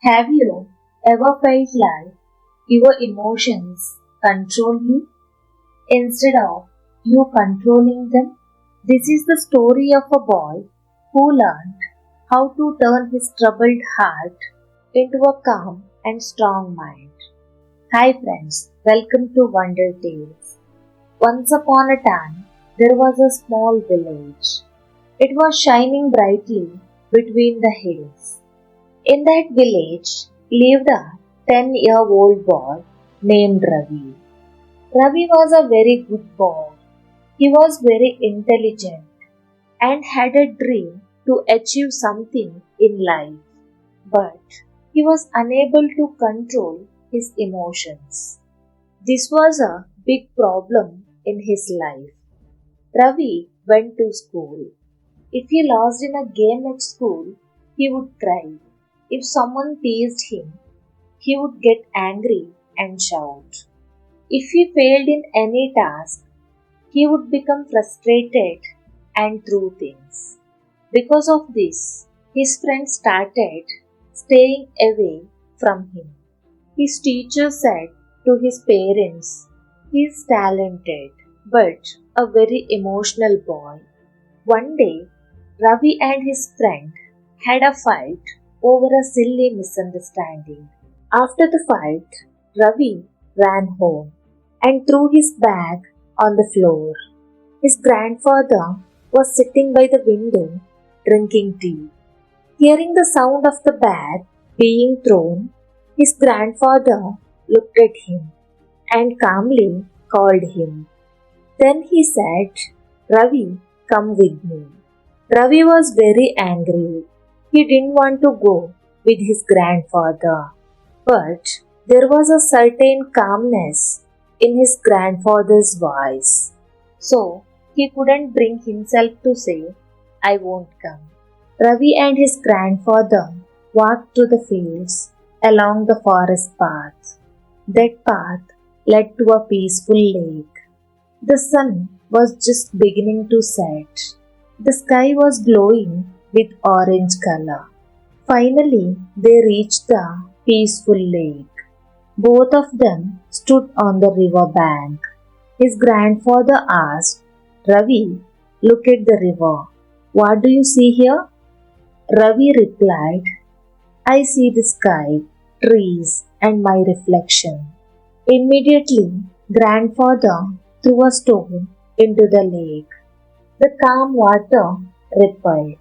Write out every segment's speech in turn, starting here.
Have you ever felt like your emotions control you instead of you controlling them? This is the story of a boy who learned how to turn his troubled heart into a calm and strong mind. Hi friends, welcome to Wonder Tales. Once upon a time, there was a small village. It was shining brightly between the hills. In that village lived a 10-year-old boy named Ravi. Ravi was a very good boy. He was very intelligent and had a dream to achieve something in life. But he was unable to control his emotions. This was a big problem in his life. Ravi went to school. If he lost in a game at school, he would cry. If someone teased him, he would get angry and shout. If he failed in any task, he would become frustrated and throw things. Because of this, his friends started staying away from him. His teacher said to his parents, "He is talented, but a very emotional boy." One day, Ravi and his friend had a fight over a silly misunderstanding. After the fight, Ravi ran home and threw his bag on the floor. His grandfather was sitting by the window drinking tea. Hearing the sound of the bag being thrown, his grandfather looked at him and calmly called him. Then he said, "Ravi, come with me." Ravi was very angry. He didn't want to go with his grandfather. But there was a certain calmness in his grandfather's voice. So he couldn't bring himself to say, "I won't come." Ravi and his grandfather walked to the fields along the forest path. That path led to a peaceful lake. The sun was just beginning to set. The sky was glowing with orange color. Finally, they reached the peaceful lake. Both of them stood on the river bank. His grandfather asked, "Ravi, look at the river. What do you see here?" Ravi replied, "I see the sky, trees, and my reflection." Immediately, grandfather threw a stone into the lake. The calm water rippled,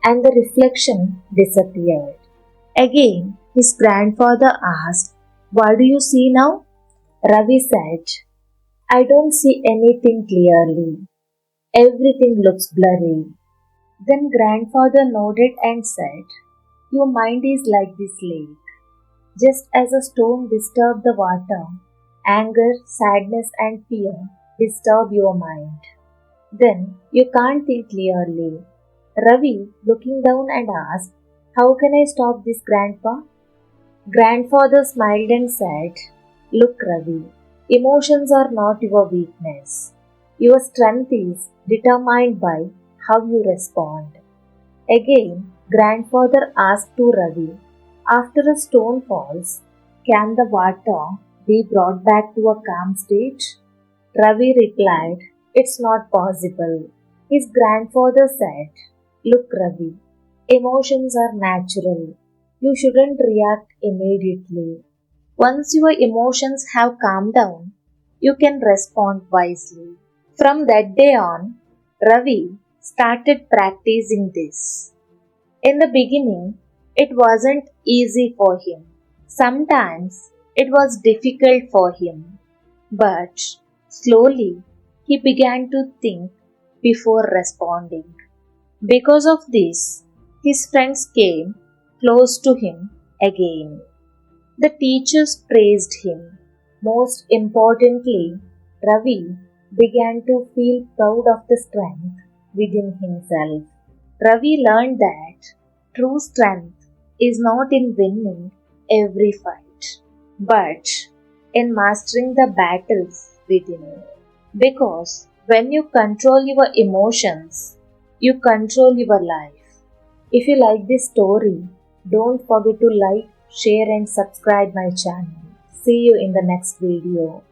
and the reflection disappeared. Again, his grandfather asked, "What do you see now?" Ravi said, "I don't see anything clearly. Everything looks blurry." Then grandfather nodded and said, "Your mind is like this lake. Just as a stone disturbs the water, anger, sadness, and fear disturb your mind. Then you can't think clearly." Ravi, looking down, and asked, "How can I stop this, Grandpa?" Grandfather smiled and said, "Look, Ravi, emotions are not your weakness. Your strength is determined by how you respond." Again, grandfather asked to Ravi, "After a stone falls, can the water be brought back to a calm state?" Ravi replied, "It's not possible." His grandfather said, "Look, Ravi, emotions are natural. You shouldn't react immediately. Once your emotions have calmed down, you can respond wisely." From that day on, Ravi started practicing this. In the beginning, it wasn't easy for him. Sometimes it was difficult for him. But slowly, he began to think before responding. Because of this, his friends came close to him again. The teachers praised him. Most importantly, Ravi began to feel proud of the strength within himself. Ravi learned that true strength is not in winning every fight, but in mastering the battles within. Because when you control your emotions, you control your life. If you like this story, don't forget to like, share and subscribe my channel. See you in the next video.